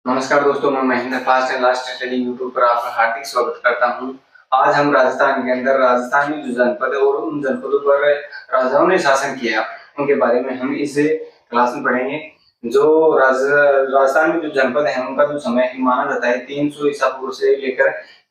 नमस्कार दोस्तों, मैं Mahendra fast and last study YouTube पर आपका हार्दिक स्वागत करता हूं। आज हम राजस्थान के अंदर राजस्थान में जो जनपद है और उन जनपदों पर राजाओं ने शासन किया उनके बारे में हम इस क्लास में पढ़ेंगे। जो राजस्थान में जो जनपद है उनका जो समय माना जाता है 300 ईसा पूर्व से लेकर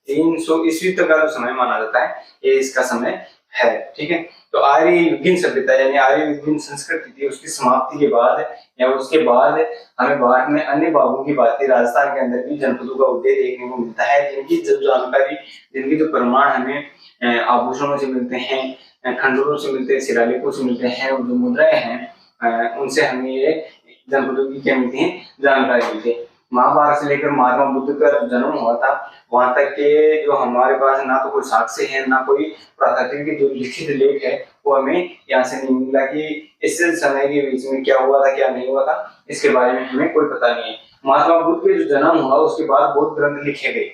300 ईस्वी तक का जो समय माना जाता है, ये इसका समय है। ठीक है, तो आर्य युगीन सभ्यता यानी आर्य युगीन संस्कृति थी, उसकी समाप्ति के बाद या उसके बाद हमें भारत में अन्य भागों की बातें राजस्थान के अंदर भी जनपदों का उदय देखने को मिलता है, जिनकी जो जानकारी, जिनकी जो प्रमाण हमें आभूषणों से मिलते हैं, खंडरों से मिलते हैं, शिलालेखों से मिलते हैं, और जो मुद्राएं हैं उनसे हमें ये जनपदों की क्या मिलती है, जानकारी मिलती है। महाभारत से लेकर महात्मा बुद्ध का जो जन्म हुआ था वहां तक के जो हमारे पास ना तो कोई साक्ष्य है, ना कोई प्राकृतिक जो लिखित लेख है, वो हमें यहाँ से नहीं मिला कि इस समय के बीच में क्या हुआ था क्या नहीं हुआ था, इसके बारे में हमें कोई पता नहीं है। महात्मा बुद्ध के जो जन्म हुआ उसके बाद बौद्ध ग्रंथ लिखे गए।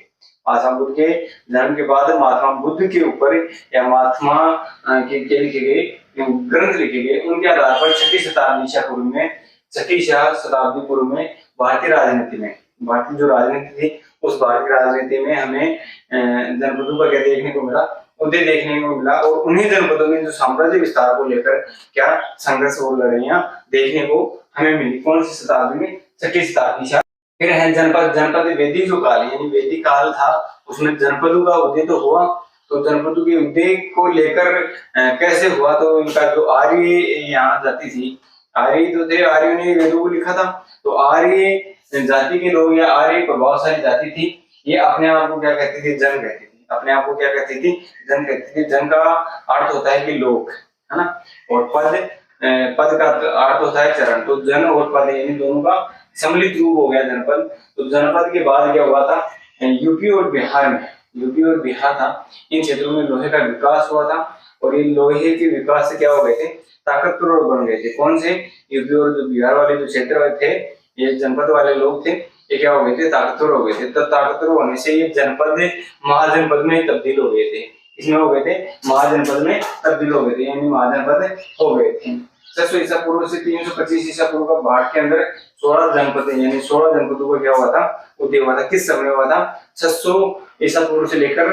महात्मा बुद्ध के जन्म के बाद महात्मा बुद्ध के ऊपर या महात्मा के लिखे गए ग्रंथ लिखे गए, उनके आधार पर छठी शताब्दी पूर्व में भारतीय राजनीति में, भारतीय जो राजनीति थी उस भारतीय राजनीति में हमें जनपदों का क्या देखने को मिला, उदय देखने को मिला। और उन्हीं जनपदों में जो साम्राज्य विस्तार को लेकर क्या संघर्ष और लड़ाइयां देखने को हमें मिली। कौन सी शताब्दी में? छठी शताब्दी। फिर है जनपद वैदिक जो काल यानी वैदिक काल था, उसमें जनपदों का उदय तो हुआ। तो जनपदों के उदय को लेकर कैसे हुआ, तो इनका जो आर्य यहाँ जाति थी, आर्य जो थे, आर्यों ने वेदों को लिखा था। तो आर्य जाति के लोग या आर्य प्रभावशाली जाति थी, ये अपने आप को क्या कहती थी? जन कहती थी। अपने आप को क्या कहती थी? जन कहती थी। जन का अर्थ होता है कि लोग, है ना, और पद का अर्थ होता है चरण। तो जन और पद यानी दोनों का सम्मिलित रूप हो गया जनपद। तो जनपद के बाद क्या हुआ था? यूपी और बिहार में, यूपी और बिहार था, इन क्षेत्रों में लोहे का विकास हुआ था, और ये लोहे के विकास से क्या हो गए थे? ताकतवर बन गए थे। कौन से? यूपी और जो बिहार वाले जो क्षेत्र थे, ये जनपद वाले लोग थे, ये क्या हो गए थे? ताकतवर हो गए थे। तो ताकतवर होने से ये जनपद महाजनपद में तब्दील हो गए थे। इसमें हो गए थे? महाजनपद में तब्दील हो गए थे, यानी महाजनपद हो गए थे। 600 ईसा पूर्व से 325 ईसा पूर्व का भारत के अंदर 16 जनपद यानी 16 जनपदों को क्या हुआ था? उदय हुआ था। किस समय हुआ था? 600 ईसा पूर्व से लेकर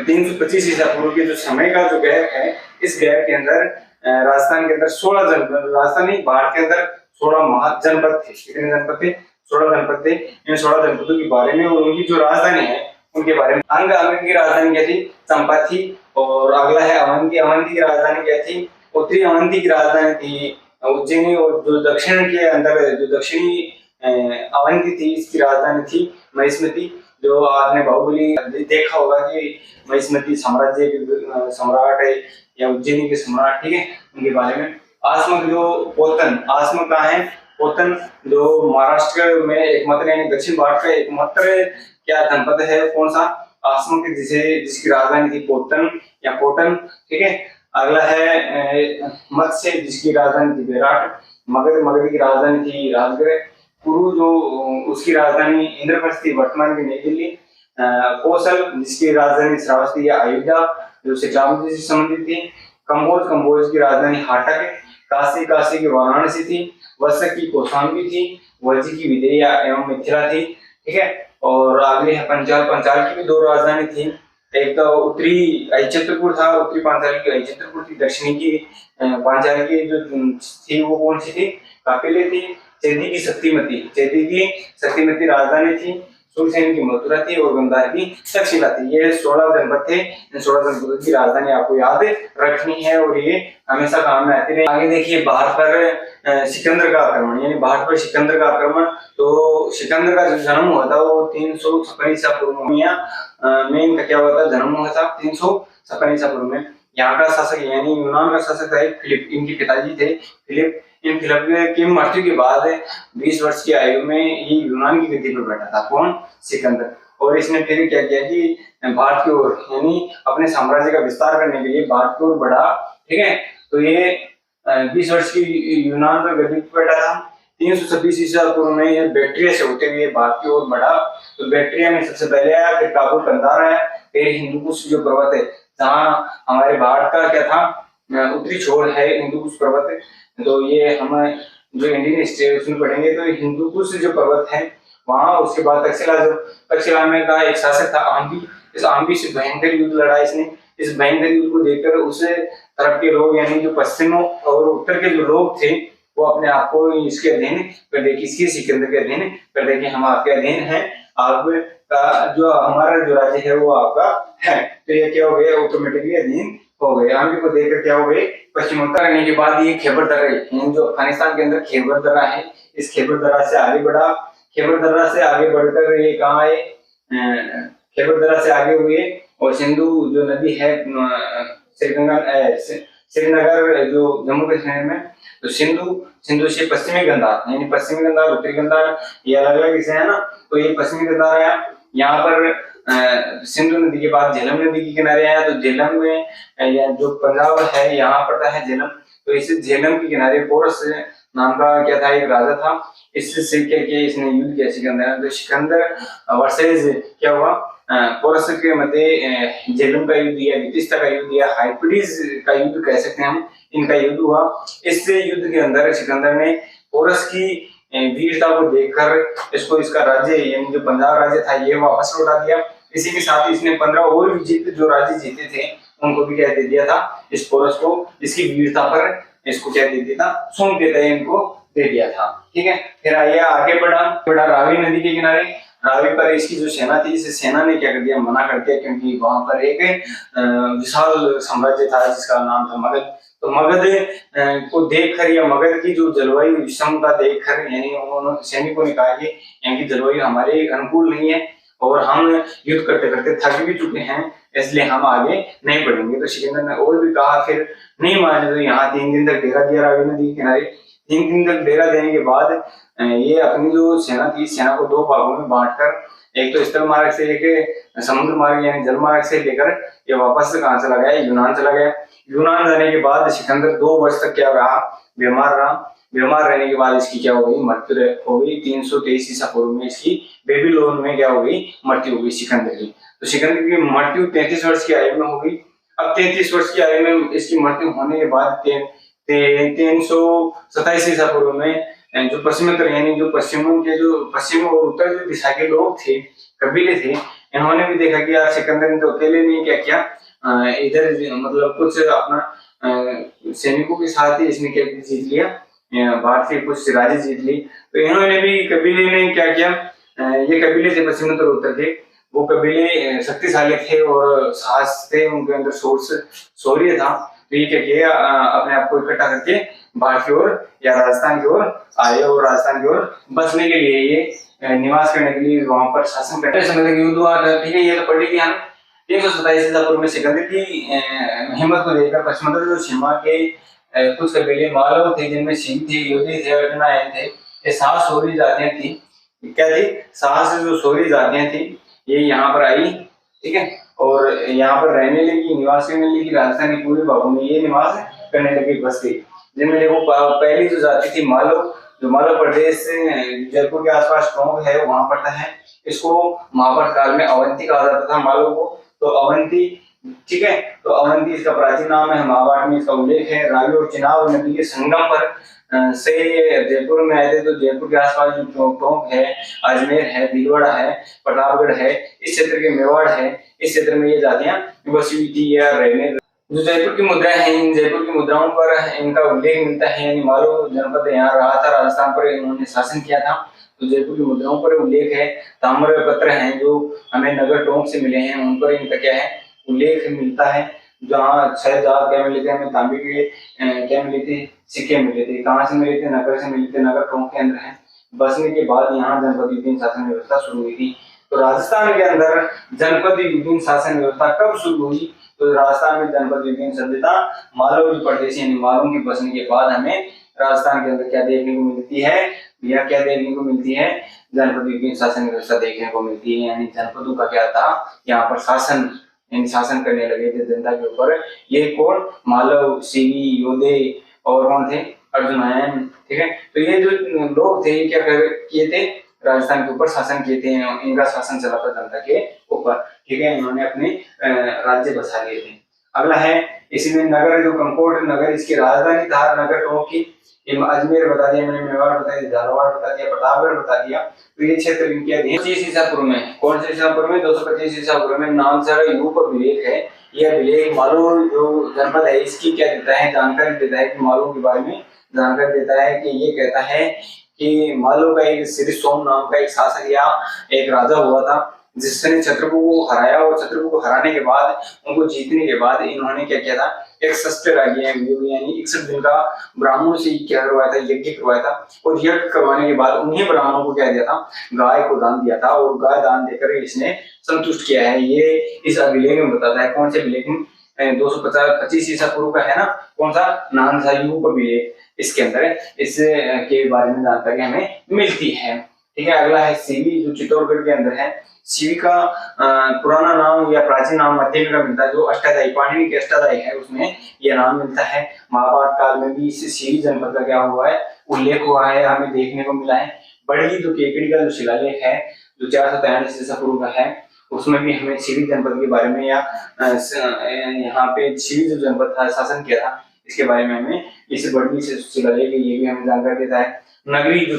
325 ईसा पूर्व के जो समय का जो गैप है, इस गैप के अंदर राजस्थान के अंदर 16 जनपद, राजस्थान नहीं भारत के अंदर 16 महाजनपद थे। कितने जनपद थे? 16 जनपद थे। इन 16 जनपदों के बारे में और उनकी जो राजधानी है उनके बारे में। अंग की राजधानी क्या थी? चंपा थी। और अगला है अवंती। अवंती की राजधानी क्या थी? उत्तरी अवंती की राजधानी थी उज्जैनी। और जो दक्षिण के अंदर जो दक्षिणी अवंती थी, इसकी राजधानी थी महिष्मती। जो आपने बाहुबली देखा होगा कि महिष्मती साम्राज्य के सम्राट है या उज्जैनी के सम्राट, ठीक है, उनके बारे में। आसमक जो पोतन, आसमक कहाँ है? पोतन जो महाराष्ट्र में एकमात्र यानी दक्षिण भारत का एकमात्र क्या जनपद है? कौन सा? आसमक, जिसकी राजधानी थी पोतन या पोटन, ठीक है। अगला है मत्स्य, जिसकी राजधानी थी विराट। मगध की राजधानी थी राजगृह। कुरु जो उसकी राजधानी इंद्रप्रस्थ थी, वर्तमान की नई दिल्ली। कौशल जिसकी राजधानी श्रावस्ती या अयोध्या, जो शिक्षा से संबंधित थी। कंबोज की राजधानी हाटक। काशी की वाराणसी थी। वत्सक की कौशाम्बी थी। वज्जी की विदेया एवं मिथिला थी, ठीक है। और आगे है पंचाल की भी दो राजधानी थी। एक तो उत्तरी अहिचित्रपुर था, उत्तरी पांचाल की अहिचित्रपुर थी। दक्षिणी की पांचाल की जो थी वो कौन सी थी? कापिले थी। चेदी की शक्तिमती राजधानी थी। सुरसेन की मथुरा थी और गंधार की तक्षशिला थी। ये 16 जनपद थे। इन 16 जनपदों की राजधानी आपको याद रखनी है और ये हमेशा काम में आती रही। आगे देखिए भारत पर सिकंदर का आक्रमण, यानी भारत पर सिकंदर का आक्रमण। तो सिकंदर का जो जन्म हुआ था वो 356 ईसा पूर्व में इनका क्या हुआ था? जन्म हुआ था 356 ईसा पूर्व में। यहाँ का शासक यानी यूनान का शासक था फिलिप, इनके पिताजी थे फिलिप। इन फिलिप की मृत्यु के बाद 20 वर्ष की आयु में ये यूनान की गद्दी पर बैठा था। कौन? सिकंदर। और इसने फिर क्या किया कि भारत की ओर यानी अपने साम्राज्य का विस्तार करने के लिए भारत की ओर बढ़ा, ठीक है। तो ये 20 वर्ष की यूनान पर गद्दी पर बैठा था। 326 ईसा पूर्व में ये बैक्ट्रिया से होते हुए भारत की ओर बढ़ा। तो बैक्ट्रिया में सबसे पहले आया, फिर काबुल कंधार आया, फिर हिंदुकुश जो पर्वत है, जहाँ हमारे भारत का क्या था? उत्तरी छोर है हिंदुकुश पर्वत। तो ये हम जो इंडियन हिस्ट्री है उसमें पढ़ेंगे तो हिंदुकुश जो पर्वत है वहां उसके बाद तक्षशिला में का एक शासक था आम्बी। इस आम्बी से भयंकर युद्ध लड़ा इसने। इस भयंकर युद्ध को देखकर उस तरफ के लोग यानी जो पश्चिम और उत्तर के जो लोग थे वो अपने आप को इसके अधीन कर दे, किसके, सिकंदर के अधीन कर दे कि हम आपके अधीन हैं, आपका जो हमारा जो राज्य है वो आपका है। तो ये क्या हो गया, ऑटोमेटिकली अधीन हो गए। आम्बी को देखकर क्या हो गए, पश्चिमोत्तर करने के बाद ये खैबर दर्रा जो अफगानिस्तान के अंदर खैबर दर्रा है, इस खैबर दर्रा से आगे बढ़ा। खैबर दर्रा से आगे बढ़कर ये कहाँ आए, खैबर दर्रा से आगे हुए और सिंधु जो नदी है श्रीनगर जो जम्मू कश्मीर में, तो सिंधु से पश्चिमी गंधार यानी पश्चिमी गंधार उत्तरी गंधार ये अलग अलग हिस्से है ना। तो ये पश्चिमी गंधार आया, यहाँ पर सिंधु नदी के बाद झेलम नदी के किनारे आया। तो झेलम में या जो पंजाब है यहाँ पड़ता है झेलम। तो इस झेलम के किनारे पोरस नाम का क्या था, एक राजा था। इससे क्या किया इसने, युद्ध किया सिकंदर। तो सिकंदर वर्सेस क्या हुआ, पोरस के मध्य झेलम का युद्ध या वितिस्ता का युद्ध या हाइपडीज का युद्ध कह सकते हैं हम, इनका युद्ध हुआ। इस युद्ध के अंदर सिकंदर ने पोरस की वीरता को देखकर इसको इसका राज्य यानी जो पंजाब राज्य था ये वापस लौटा दिया। इसी के साथ इसने 15 और भी जीत जो राज्य जीते थे उनको भी क्या दे दिया था, इस पोरस को इसकी वीरता पर इसको क्या दे दिया था, सौंप देता है, इनको दे दिया था। ठीक है, फिर आइए आगे बढ़ा रावी नदी के किनारे। रावी पर इसकी जो सेना थी, इस सेना ने क्या कर दिया, मना कर दिया, क्योंकि वहां पर एक विशाल साम्राज्य था जिसका नाम था मगध। तो मगध को देखकर या मगध की जो जलवायु विषमता देखकर यानी उन्होंने सैनिकों ने कहा कि यहाँ की जलवायु हमारे अनुकूल नहीं है और हम युद्ध करते करते थक भी चुके हैं, इसलिए हम आगे नहीं बढ़ेंगे। तो सिकंदर ने और भी कहा, फिर नहीं माने तो यहाँ 3 दिन तक डेरा दिया रावी नदी के किनारे। 3 दिन तक डेरा देने के बाद ये अपनी जो सेना थी, सेना को 2 भागों में बांटकर, एक तो स्थल मार्ग से, एक समुद्र मार्ग यानी जल मार्ग से लेकर ये वापस कहां चला गया, यूनान चला गया। यूनान जाने के बाद सिकंदर 2 वर्ष तक क्या रहा, बीमार रहा। बीमार रहने के बाद इसकी क्या हो गई, मृत्यु हो गई। 323 ईसा पूर्व में इसकी बेबीलोन में क्या हो गई, मृत्यु हो गई सिकंदर की। तो सिकंदर की मृत्यु 33 वर्ष की आयु में हो गई। अब 33 वर्ष की आयु में इसकी मृत्यु होने के बाद 327 ईसा पूर्व में जो पश्चिमोत्तर यानी जो पश्चिमों के जो पश्चिम और उत्तर जो दिशा के लोग थे, कबीले थे, इन्होंने भी देखा कि यार सिकंदर ने तो अकेले नहीं क्या किया, इधर मतलब कुछ अपना सैनिकों के साथ ही इसने क्या जीत लिया, भारतीय कुछ राज्य जीत ली। तो इन्होंने भी कबीले ने क्या किया, ये कबीले थे पश्चिमोत्तर उत्तर के, वो कबीले शक्तिशाली थे और साहस थे, उनके अंदर शौर्य था। तो ये क्या किया, अपने आप को इकट्ठा करके भारत की ओर या राजस्थान की ओर आए और राजस्थान की ओर बसने के लिए, ये निवास करने के लिए, वहां पर शासन करने समय तक युद्ध हुआ। ठीक है, ये तो पढ़ लीजिए हम। 327 ईसा पूर्व में सिकंदर की हिम्मत को देखकर पश्चिमोत्तर जो सीमा के कुछ कबीले मालव थे, जिनमें सिंह थे, योधी थे, अर्जुनायन थे, ये साहस शौर्य जातियां थी। क्या थी, साहस जो शौर्य जातियां थी, ये यहाँ पर आई। ठीक है, और यहाँ पर रहने लगी, निवास करने लगी। राजस्थान के पूरे भागों में ये निवास करने लगी, बस गई। जिनमें देखो पहली जो जाति थी मालव, जो मालव प्रदेश जयपुर के आसपास टोंक है वहां पड़ता है। इसको महाभारत काल में अवंती कहा जाता था मालव को, तो अवंती। ठीक है, तो अवंती इसका प्राचीन नाम है, महाभारत में इसका उल्लेख है। रावी और चिनाब नदी के संगम पर से जयपुर में आए थे। तो जयपुर के आसपास जो टोंक है, अजमेर है, भीलवाड़ा है, प्रतापगढ़ है, इस क्षेत्र के मेवाड़ है, इस क्षेत्र में ये जातियां बसी हुई थी या रहने। जो जयपुर की मुद्राएं हैं, इन जयपुर की मुद्राओं पर इनका उल्लेख मिलता है, यानी मालव जनपद यहाँ रहा था, राजस्थान पर इन्होंने शासन किया था। तो जयपुर की मुद्राओं पर उल्लेख है। ताम्र पत्र हैं जो हमें नगर टोंक से मिले हैं, उन पर इनका क्या है, उल्लेख मिलता है। जहाँ शायद क्या मिले थे हमें, तांबे के क्या मिले थे, सिक्के मिले थे। कहाँ से मिले थे, नगर से मिले थे, नगर टोंक के अंदर है। बसने के बाद यहाँ जनपद युद्धीन शासन व्यवस्था शुरू हुई थी। तो राजस्थान के अंदर जनपद युद्धीन शासन व्यवस्था कब शुरू हुई, तो राजस्थान में जनपद युद्धीन सभ्यता मालव की परदेशी यानी मालवों की बसने के बाद हमें राजस्थान के अंदर क्या देखने को मिलती है, या क्या देखने को मिलती है, जनपद युद्धीन शासन व्यवस्था देखने को मिलती है। यानी जनपदों का क्या था, यहाँ पर शासन यानी शासन करने लगे थे जनता के ऊपर। ये कौन, मालव, सीवी, योधे और कौन थे, अर्जुनायन। ठीक है, तो ये जो लोग थे क्या किए थे, राजस्थान के ऊपर शासन किए थे। इनका शासन चला था जनता के ऊपर। ठीक है, इन्होंने अपने राज्य बसा लिए थे। अगला है, इसी में नगर जो कंकोट नगर, इसकी राजधानी था नगर टोंक की। अजमेर बता दिया मैंने, मेवाड़ बता दिया, झालावाड़ बता दिया, प्रतापगढ़ बता दिया। तो ये क्षेत्र इनके अधीन। 25 ईसा पूर्व में, कौन से ईसा पूर्व में? 225 ईसा पूर्व में नामसारा यूप अभिलेख है। यह अभिलेख मालू जो जनपद है इसकी क्या देता है, जानकारी देता है कि मालू के बारे में जानकारी देता है कि ये कहता है कि मालू का एक श्री सोम नाम का एक शासक या एक राजा हुआ था जिसने छत्रपति को हराया, और छत्रपति को हराने के बाद, उनको जीतने के बाद इन्होंने क्या किया था, एक शस्त्र यानी 61 दिन का ब्राह्मणों से क्या करवाया था, यज्ञ करवाया था। और यज्ञ करवाने के बाद उन्हीं ब्राह्मणों को क्या दिया था, गाय को दान दिया था, और गाय दान देकर इसने संतुष्ट किया है। ये इस अभिलेख में बताता है। कौन से अभिलेख में? 225 ईसा पूर्व का है ना, कौन सा? नानसायु का अभिलेख, इसके अंदर इस के बारे में जानकारी हमें मिलती है। ठीक है, अगला है सीवी, जो चित्तौड़गढ़ के अंदर है। सीवी का पुराना नाम या प्राचीन नाम मध्य में का मिलता है, जो अष्टाध्यायी, पाणिनि के अष्टाध्यायी है उसमें यह नाम मिलता है। महाभारत काल में भी इस सीवी जनपद का क्या हुआ है, उल्लेख हुआ है, हमें देखने को मिला है। बड़ी जो केकड़ी का जो शिलालेख है, जो 443 ईसा पूर्व का है, उसमें भी हमें सीवी जनपद के बारे में या यहाँ पे सीवी जो जनपद था, शासन किया था, इसके बारे में हमें इस बड़ी से शिलालेख ये भी हमें जानकारी देता है। नगरी जो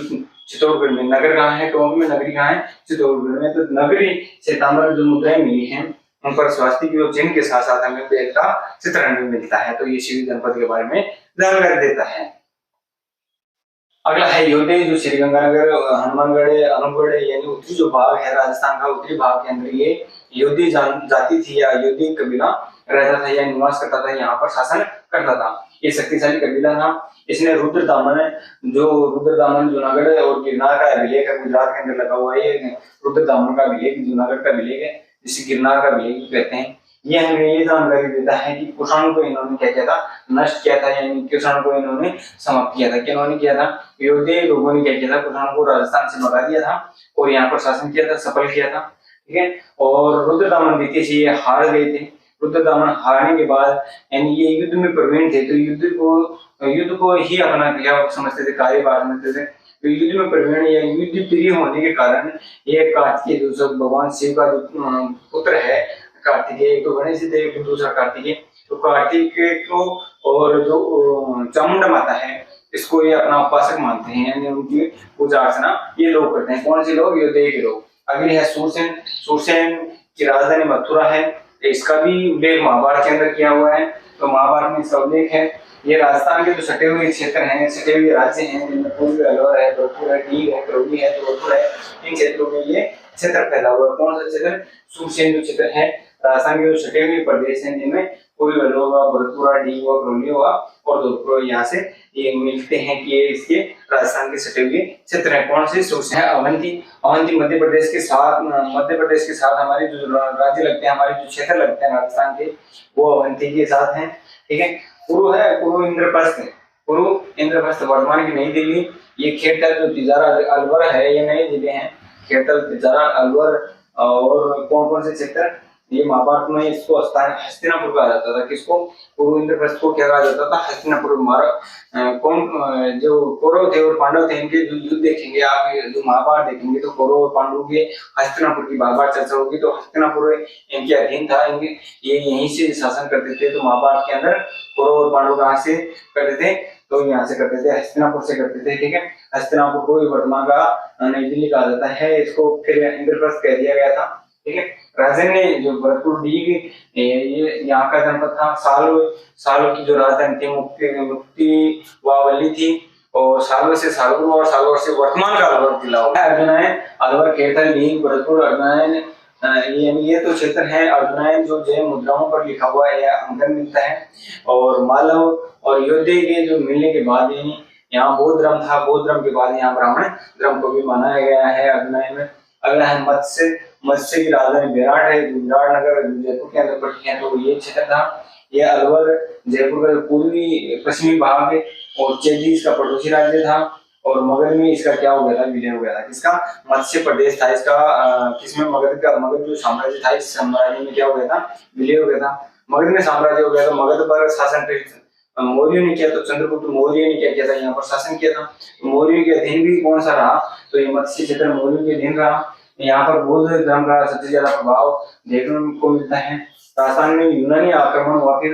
चित्तौड़गढ़ में, नगर कहाँ है, टोंक में, नगरी कहाँ है, चित्तौड़गढ़ में। तो नगरी से ताम्र जो मुद्राएं मिली हैं उन पर स्वास्तिक और चिन्ह के साथ साथ हमें बेल का चित्रण भी मिलता है। तो ये सीवी जनपद के बारे में जानकारी देता है। अगला है योधे, जो श्रीगंगानगर, हनुमानगढ़, अनूपगढ़ यानी उत्तरी जो भाग है राजस्थान का, उत्तरी भाग के अंदर ये योधी जाति थी या योधी कबीला रहता था या निवास करता था, यहाँ पर शासन करता था। ये शक्तिशाली कबीला था। इसने रुद्रदामन, जो रुद्रदामन जूनागढ़ और गिरनार का अभिलेख है, गुजरात के अंदर लगा हुआ है। ये रुद्रदामन का अभिलेख जूनागढ़ का अभिलेख है, जिसे गिरनार का अभिलेख कहते हैं। ये हमें ये जानकारी देता है कि कुषाणों को इन्होंने क्या किया था, नष्ट किया था, यानी कुषाणों को इन्होंने समाप्त किया था। किन्होंने किया था? योधे लोगों ने क्या किया था, कुषाणों को राजस्थान से भगा दिया था और यहाँ पर शासन किया था, सफल किया था। ठीक है, और रुद्रदामन द्वितीय से ये हार गए थे। रुद्रदामन हारने के बाद यानी ये युद्ध में प्रवीण थे, तो युद्ध को ही अपना क्या समझते थे, कार्यभार समझते थे। तो युद्ध में प्रवीण या युद्ध प्रिय होने के कारण ये कार्तिकेय, जो भगवान शिव का जो पुत्र है कार्तिकेय, एक तो गणेश जी थे, एक दूसरा कार्तिकेय। तो कार्तिकेय को और जो चामुंडा माता है, इसको ये अपना उपासक मानते हैं, यानी उनकी पूजा अर्चना ये लोग करते हैं। कौन से लोग? योधे के लोग। अगली है सूरसेन। सूरसेन की राजधानी मथुरा है। इसका भी उल्लेख महाभारत के अंदर किया हुआ है। तो महाभारत में इसका उल्लेख है। ये राजस्थान के जो सटे हुए क्षेत्र हैं, सटे हुए राज्य हैं, जिनमें पूर्वी अलवर है, भरतपुर है, डीग है, करौली है, जोधपुर है, इन क्षेत्रों में ये क्षेत्र फैला हुआ है। कौन सा क्षेत्र? सूरसेन जो क्षेत्र है, राजस्थान के जो सटे हुए प्रदेश हैं, जिनमें पूर्वी अलवर हुआ, भरतपुर, डीग हुआ, करौली हुआ और जोधपुर, यहाँ से ये मिलते हैं कि ये इसके राजस्थान के सटे हुए क्षेत्र है। कौन से? सूरसेन। अवंती। अवंती मध्य प्रदेश के साथ हमारे जो राज्य लगते हैं, हमारे जो क्षेत्र लगते हैं राजस्थान के, वो अवंती के साथ हैं। ठीक है, पूर्व है, पूर्व इंद्रप्रस्थ। पूर्व इंद्रप्रस्थ वर्तमान की नई दिल्ली। ये खेड़तल जो तिजारा अलवर है, ये नए जिले हैं, खेड़तल, तिजारा, अलवर। और कौन कौन से क्षेत्र? ये महाभारत में इसको हस्तिनापुर कहा जाता था। किसको? पूर्व इंद्रप्रस्थ को क्या कहा जाता था? हस्तिनापुर। कौन जो कौरव थे और पांडव थे, इनके जो युद्ध देखेंगे आप, जो महाभारत देखेंगे, तो कौरव और पांडवों के हस्तिनापुर की बार बार चर्चा होगी। तो हस्तिनापुर इनके अधीन था, इनके ये यहीं से शासन करते थे। तो महाभारत के अंदर कौरव और पांडव कहाँ से करते थे? तो यहाँ से करते थे, हस्तिनापुर से करते थे। ठीक है, हस्तिनापुर को वर्तमान का नई दिल्ली कहा जाता है। इसको फिर इंद्रप्रस्थ कह दिया गया था। ठीक है, राजन ने जो भरतपुर डीग ये यहाँ का जनपद था। सालों की जो राजधानी थी मुक्ति वावली थी, और सालों से सालों और सालों से वर्तमान का अलवर जिला हुआ है। अर्जुनायन, अलवर, खेड़तल, डीग, भरतपुर, अर्जुनायन, ये तो क्षेत्र है। अर्जुनायन जो जैन मुद्राओं पर लिखा हुआ है, अंकन मिलता है। और मालव और योद्धे के जो मिलने के बाद यहाँ बौद्ध धर्म था, बौद्ध धर्म के बाद यहाँ ब्राह्मण धर्म को भी माना गया है अर्जुनायन में। अगला है मत्स्य की राजधानी विराट है, विराट नगर जयपुर के अंदर पड़ती है। तो ये क्षेत्र था। ये अलवर जयपुर का पूर्वी पश्चिमी भाग है, और चेदी इसका पड़ोसी राज्य था। और मगध में इसका क्या हो गया था? विलय हो गया था। किसका? मत्स्य प्रदेश था इसका। किसमें? मगध जो साम्राज्य था, इस साम्राज्य में क्या हो गया था? विलय हो गया था। मगध में साम्राज्य हो गया। तो मगध पर शासन मौर्य ने किया। तो चंद्रगुप्त मौर्य ने क्या किया था? यहाँ पर शासन किया था। मौर्य के अधीन भी कौन सा रहा? तो ये मत्स्य क्षेत्र मौर्य के अधीन रहा। यहाँ पर बौद्ध धर्म का सबसे ज्यादा प्रभाव देखने को मिलता है। राजस्थान में यूनानी आक्रमण हुआ। फिर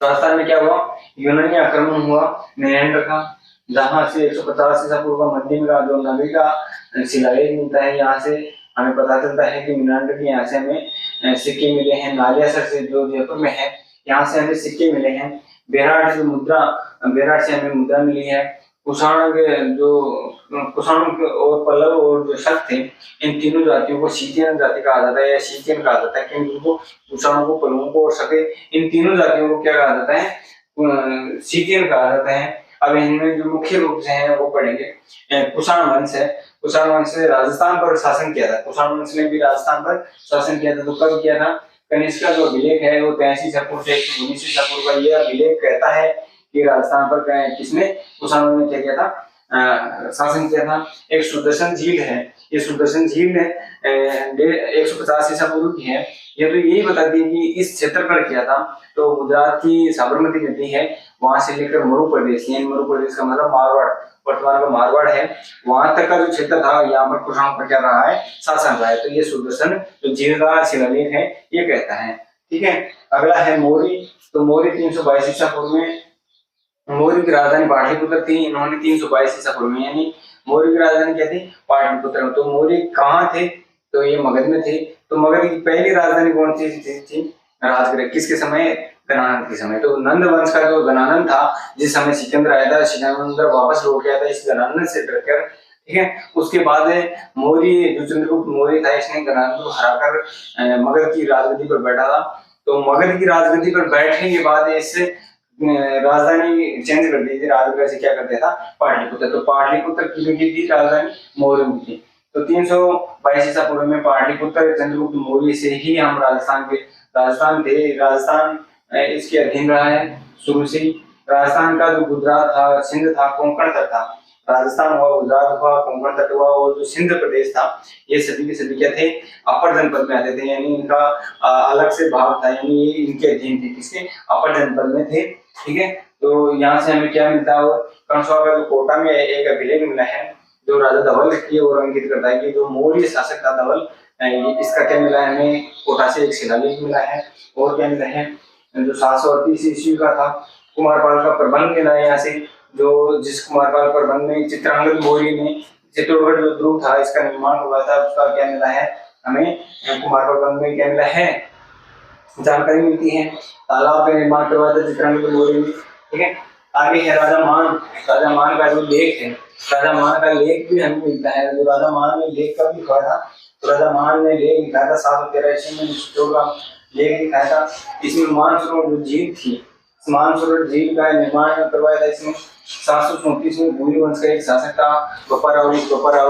राजस्थान में क्या हुआ, यूनानी आक्रमण हुआ नियंत्रण का, जहां से 150 ईसा पूर्व का मध्य का जो नबी का शिलालेख मिलता है, यहाँ से हमें पता चलता है कि मीनांडर के यहाँ से हमें सिक्के मिले हैं। नालियासर से जो जयपुर में है, यहाँ से हमें सिक्के मिले हैं। बेराट से मुद्रा, बेराट से हमें मुद्रा मिली है। कुषाण के जो कुषाण और पल्लव और जो शक थे, इन तीनों जातियों को शीतियन जाति कहा जाता है या शीतियन कहा जाता है, क्योंकि इनको कुषाणों को, पल्लवों को और शके, इन तीनों जातियों को क्या कहा जाता है, शीतियन कहा जाता है। अब इनमें जो मुख्य रूप से है वो पढ़ेंगे। कुषाण वंश है, कुषाण वंश ने राजस्थान पर शासन किया था। कुषाण वंश ने भी राजस्थान पर शासन किया था। तो कब किया था? कनिष्क का जो अभिलेख है वो 83 ईसा पूर्व से 119 ईसा पूर्व का ये अभिलेख कहता है कि राजस्थान पर किसने, कुषाणों ने क्या किया था, शासन किया था। एक सुदर्शन झील है, ये सुदर्शन झील 150 ईसा पूर्व की है। ये तो यही बताती है कि इस क्षेत्र पर किया था। तो गुजरात की साबरमती नदी है, वहां से लेकर मरु प्रदेश, यानी मरु प्रदेश का मतलब मारवाड़, वर्तमान का मारवाड़ है, वहां तक का जो क्षेत्र था, यहाँ पर कुषाण पर क्या रहा है, शासन रहा है। तो ये सुदर्शन जो झील का शिलालेख है ये कहता है। ठीक है, अगला है मौर्य। तो मौर्य 322 ईसा पूर्व में, मौर्य की राजधानी पाटलिपुत्र थी। इन्होंने 322 ईसा पूर्व में, यानी मौर्य की राजधानी क्या थी, पाटलिपुत्र। तो मौर्य कहाँ थे? तो ये मगध में थे। तो मगध की पहली राजधानी कौन सी थी? राजगृह। किसके समय? गणानंद के समय। तो नंद वंश का जो गणानंद था, जिस समय सिकंदर आया था, सिकंदर वापस लौट गया था इस गणानंद से डरकर। ठीक है, उसके बाद मौर्य जो चंद्रगुप्त मौर्य था, इसने गणानंद को हराकर मगध की राजगद्दी पर बैठा था। तो मगध की राजगद्दी पर बैठने के बाद इस राजधानी चेंज कर दी थी, राजगृह से क्या कर दिया था, पाटलिपुत्र। तो पाटलिपुत्र की थी राजधानी, मौर्य की थी। तो 322 ईसा पूर्व में पाटलिपुत्र चंद्रगुप्त मौर्य से ही हम राजस्थान थे। राजस्थान इसके अधीन रहा है शुरू से ही। राजस्थान का जो गुजरात था, सिंध था, कोंकण तक था। राजस्थान हुआ, गुजरात हुआ, कोंकण तट हुआ, और जो सिंध प्रदेश था, ये सभी के सभी क्या थे, अपर जनपद में आते थे। यानी इनका अलग से भाग था, यानी ये इनके अधीन थे, किसके, अपर जनपद में थे। ठीक है, तो यहाँ से हमें क्या मिलता है, कणसवा का जो कोटा में एक अभिलेख मिला है, जो राजा धवल की ओर अंकित करता है कि जो मौर्य शासक था धवल, इसका क्या मिला है हमें, कोटा से एक शिलालेख मिला है। और क्या मिला है, जो 738 ईस्वी का था, कुमारपाल का प्रबंध मिला है यहाँ से, जो जिस कुमारपाल प्रबंध में चित्रांगद मौर्य ने चित्तौड़गढ़ जो दुर्ग था इसका निर्माण हुआ था, उसका क्या मिला है हमें, कुमारपाल प्रबंध में क्या मिला है, जानकारी मिलती है। तालाब का निर्माण करवाया था चित्रांगद मौर्य ने। ठीक है, आगे है राजा मान का जो लेख है, राजा मान का लेख भी हमें मिलता है। जो राजा मान ने लेख का भी लिखा था, तो राजा मान ने लेख लिखा था 713 ईस्वी में, चित्तौड़ का लेख लिखा था। इसमें मानसरोवर जो झील थी, मानसरोवर झील का निर्माण करवाया था इसमें। 734 में भूरी वंश का एक शासक था बप्पा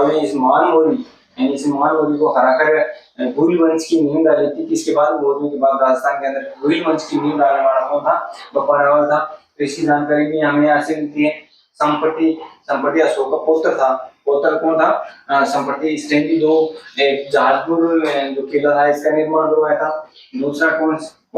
ने इस मान मौर्य को हराकर भूरी वंश की नींव डाली थी। किसके बाद? मौर्य के बाद राजस्थान के अंदर भूरी वंश की नींव डालने वाला कौन था? बप्पा रावल था। तो इसकी जानकारी भी हमें यहाँ से मिलती है। संपत्ति अशोक का पुत्र था। पुत्र कौन था? संपत्ति श्रेणी 2, एक जहाजपुर जो किला था इसका निर्माण करवाया था। दूसरा कौन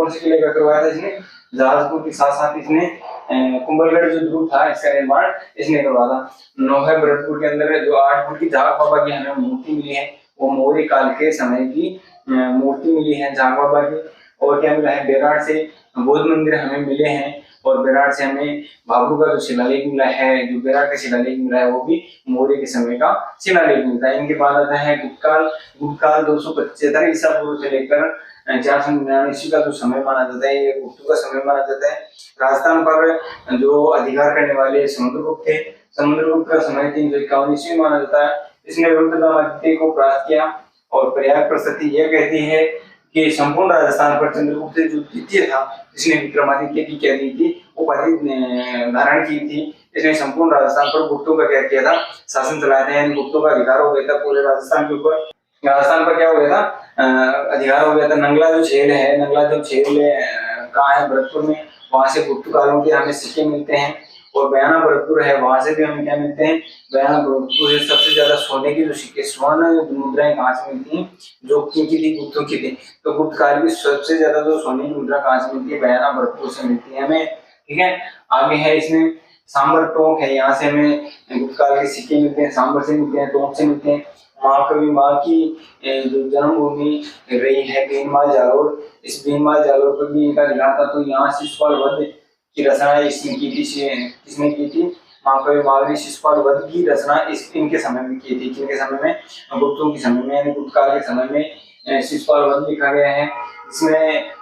से किले का करवाया था इसने? जहाजपुर के साथ साथ इसने कुंभलगढ़ जो दुर्ग था इसका निर्माण इसने करवाया था। नौहे भरतपुर के अंदर जो 8 फुट की झाग बाबा की हमें मूर्ति मिली है, वो मौर्य काल के समय की मूर्ति मिली है झाग बाबा की। और क्या मिला है? बेराट से बौद्ध मंदिर हमें मिले हैं, और बेराट से हमें भाभरू का जो शिलालेख मिला है, जो बेराट का शिलालेख मिला है वो भी मौर्य के समय का शिलालेख मिलता है। इनके बाद आता है गुप्तकाल 275 ईसा पूर्व से लेकर 499 ईस्वी का जो समय माना जाता है, ये गुप्तों का समय माना जाता है। राजस्थान पर जो अधिकार करने वाले समुद्रगुप्त थे, समुद्रगुप्त का समय 351 ईस्वी माना जाता है। इसने रुद्रदामादित्य को परास्त किया, और प्रयाग प्रशस्ति यह कहती है कि संपूर्ण राजस्थान पर चंद्रगुप्त जो द्वितीय था, जिसने विक्रमादित्य की क्या दी थी, उपाधि धारण की थी, इसने संपूर्ण राजस्थान पर गुप्तों का क्या किया था, शासन चलाया था। यानी गुप्तों का अधिकार हो गया था पूरे राजस्थान के ऊपर। राजस्थान पर क्या हो गया था, अधिकार हो गया था। नंगला जो झील कहाँ है? भरतपुर में। वहां से गुप्त कालों के हमें सिक्के मिलते हैं। और बयाना भरतपुर है, वहां से भी हमें क्या मिलते हैं? बयाना भरतपुर से सबसे ज्यादा सोने की जो सिक्के, स्वर्ण मुद्राएं कहाँ से मिलती हैं? जो किनकी थी? गुप्तों की थी। तो गुप्त काल की सबसे ज्यादा जो सोने की मुद्रा कहाँ से मिलती है? बयाना भरतपुर से मिलती है हमें। ठीक है, आगे है इसमें सांबर टोंक है, यहाँ से हमें गुप्त काल के सिक्के मिलते हैं, सांबर से मिलते हैं, टोंक से मिलते हैं। महाकवि माँ की जो जन्मभूमि रही है भीनमाल जालोर, इस भीनमाल जालोर पर भी इनका अधिकार था। तो यहाँ शिशुपाल वध की रचना इसने की थी, किसने की थी, महाकवि महावीर शिशुपाल वध की रचना इस इनके समय में की थी। किनके समय में, गुप्तों के समय में, यानी गुप्त काल के समय में शिशुपाल वध लिखा गया है। इसमें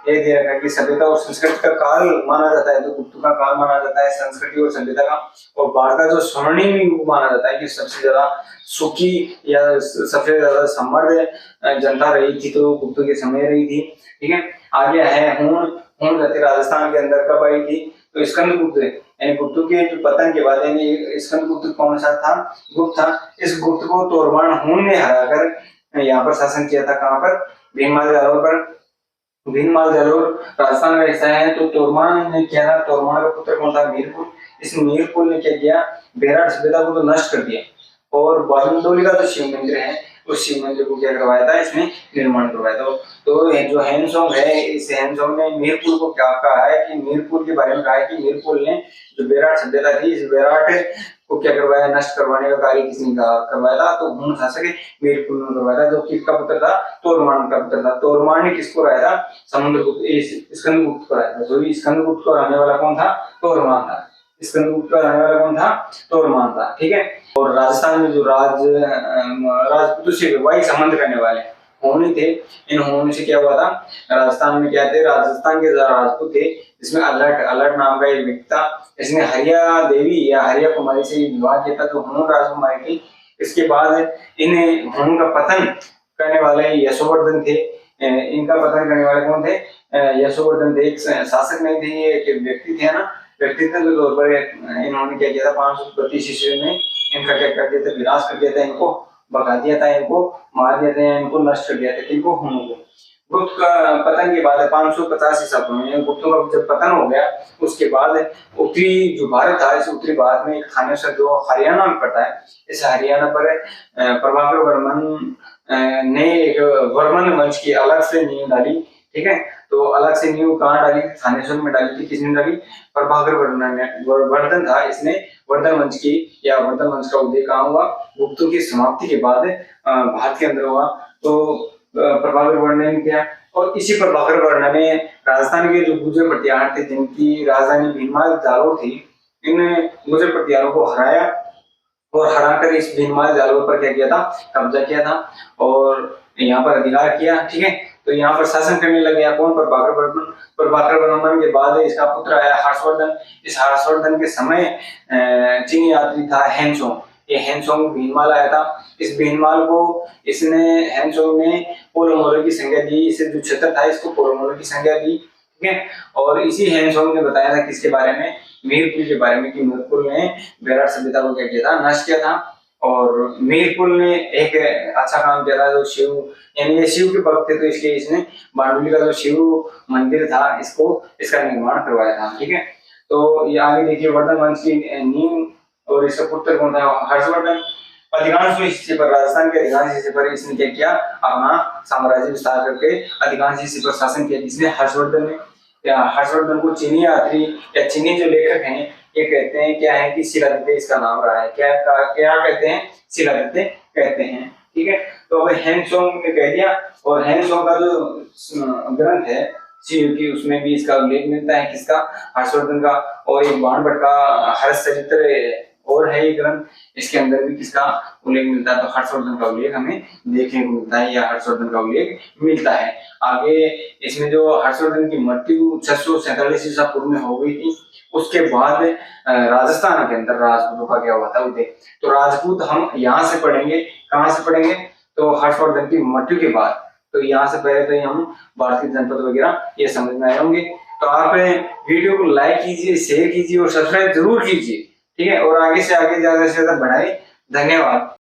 ये दिया गया कि सभ्यता और संस्कृति का काल माना जाता है, तो गुप्त का काल माना जाता है संस्कृति और सभ्यता का, और बाढ़ का जो स्वर्णिम युग माना जाता है कि सबसे ज्यादा सुखी या सबसे ज्यादा समृद्ध जनता रही थी तो गुप्तों के समय रही थी। ठीक है, आगे है हूण जाति राजस्थान के अंदर कब आई थी, तो स्कंदगुप्त यानी गुप्तों के जो पतन के बाद यानी स्कंदगुप्त कौन सा था, गुप्त था। इस गुप्त को तोरमान हूण ने हराकर यहाँ पर शासन किया था। कहाँ पर, भीनमाल जालोर पर। भीनमाल जालोर राजस्थान का हिस्सा है, तो तोरमान ने किया था। तोरमान का पुत्र कौन था, मीरपुर। इस मीरपुर ने क्या किया, बेराट सभ्यता को तो नष्ट कर दिया, और बालमंडोली का जो शिव मंदिर है उस शिव मंदिर को क्या करवाया था, इसने निर्माण करवाया था। तो जो हैंसोंग है, इस हैंसोंग ने मीरपुर को क्या कहा है कि मीरपुर के बारे में कहा है कि मीरपुर ने जो बेराट सभ्यता थी, इस बेराट को क्या करवाया, नष्ट करवाने का कार्य किसने करवाया था, तो हूण शासक मीरपुर ने करवाया था, जो किसका पुत्र था, तोरमान का पुत्र था। तोरमान ने किसको हराया था, समुद्रगुप्त स्कंदगुप्त को हराया था। तो स्कंदगुप्त को हराने वाला कौन था, तोरमान था। स्कंदगुप्त का रहने वाला कौन था, तोरमान था। ठीक है, और राजस्थान में जो राजपूतों से वैवाहिक संबंध करने वाले होनी थे, इन होनी से क्या हुआ था, राजस्थान में क्या थे, राजस्थान के राजपूत थे, जिसमें अलर्ट नाम का एक व्यक्ति था। इसने हरिया देवी या हरिया कुमारी से विवाह किया था, जो हूण राजकुमारी थी। इसके बाद इन्हें हूण का पतन करने वाले यशोवर्धन थे। इनका पतन करने वाले कौन थे, यशोवर्धन थे। एक शासक नहीं थे, ये एक व्यक्ति थे ना, व्यक्तित्व के तौर पर इन्होंने क्या किया था, 535 ईस्वी में इनका क्या कर दिया था, विनाश कर दिया था, इनको भगा दिया था, इनको मार दिया था, इनको नष्ट कर दिया था, किनको, हूणों को। गुप्त का पतन के बाद 550 ईसा पूर्व में गुप्तों का जब पतन हो गया, उसके बाद उत्तरी जो भारत था, इस उत्तरी भारत में एक थानेसर जो हरियाणा में पड़ता है, इस हरियाणा पर प्रभाकर वर्मन ने एक वर्मन वंश की अलग से नींव डाली। ठीक है, तो अलग से नींव कहाँ डाली, थानेश्वर में डाली थी। किसने डाली, प्रभाकर वर्धन था, इसने वर्धन वंश की या वर्धन वंश का उदय कहाँ हुआ, गुप्तों की समाप्ति के बाद भारत के अंदर हुआ। तो प्रभाकर वर्णन ने किया, और इसी प्रभाकर वर्णन ने राजस्थान के जो गुर्जर प्रतिहार थे, जिनकी राजधानी भीनमाल जालोर थी, इन गुर्जर प्रतिहारों को हराया, और हराकर इस भीनमाल जालोर पर क्या किया था, कब्जा किया था, और यहाँ पर अधिकार किया। ठीक है, तो यहाँ पर शासन करने लगे कौन, प्रभाकर वर्मन। प्रभाकर वर्मन के बाद इसका पुत्र आया हर्षवर्धन। इस हर्षवर्धन के समय चीनी यात्री था हैंसोंग। ये हैंसोंग भीनमाल आया था। इस भीनमाल को इसने हैंसोंग ने पोलोमोलो की संज्ञा दी, इसे जो क्षेत्र था इसको पोलोमोलो की संज्ञा दी। ठीक है, और इसी हैंसोंग ने बताया था किसके बारे में, मीरपुर के बारे में, कि मीरपुर ने बेराट सभ्यता को क्या किया था, नष्ट किया था। और मीरपुर ने एक अच्छा काम किया था, जो शिव यानी ये शिव के भक्त थे, तो इसलिए इसने बांडुली का जो शिव मंदिर था, इसका निर्माण करवाया था। ठीक है, तो ये आगे देखिए, वर्धन वंश की नींव, और इसका पुत्र कौन था, हर्षवर्धन। अधिकांश हिस्से पर, राजस्थान के अधिकांश हिस्से पर इसने क्या किया, अपना साम्राज्य विस्तार करके अधिकांश हिस्से पर शासन किया। जिसने हर्षवर्धन ने, हर्षवर्धन को चीनी यात्री या चीनी जो लेखक हैं ये कहते हैं क्या है कि शिलादित्य इसका नाम रहा है। क्या कहते हैं, शिलादित्य कहते हैं। ठीक है, तो अब हैंसोंग ने कह दिया, और हैंसोंग का जो ग्रंथ है शिव की, उसमें भी इसका उल्लेख मिलता है, किसका, हर्षवर्धन का। और एक बाणभट्ट का हर्ष चरित्र और है ये ग्रंथ, इसके अंदर भी किसका उल्लेख मिलता है, तो हर्षवर्धन का उल्लेख हमें देखने को मिलता है, या हर्षवर्धन का उल्लेख मिलता है। आगे इसमें जो हर्षवर्धन की मृत्यु 647 ईसा पूर्व में हो गई थी, उसके बाद राजस्थान के अंदर राजपूतों का क्या हुआ था, उदय। तो राजपूत हम यहाँ से पढ़ेंगे, कहाँ से पढ़ेंगे, तो हर्षवर्धन की मृत्यु के बाद। तो यहाँ से पहले तो हम भारतीय जनपद वगैरह ये समझ में आए होंगे। तो आप वीडियो को लाइक कीजिए, शेयर कीजिए और सब्सक्राइब जरूर कीजिए। ठीक है, और आगे से आगे ज्यादा से ज्यादा बढ़ाए। धन्यवाद।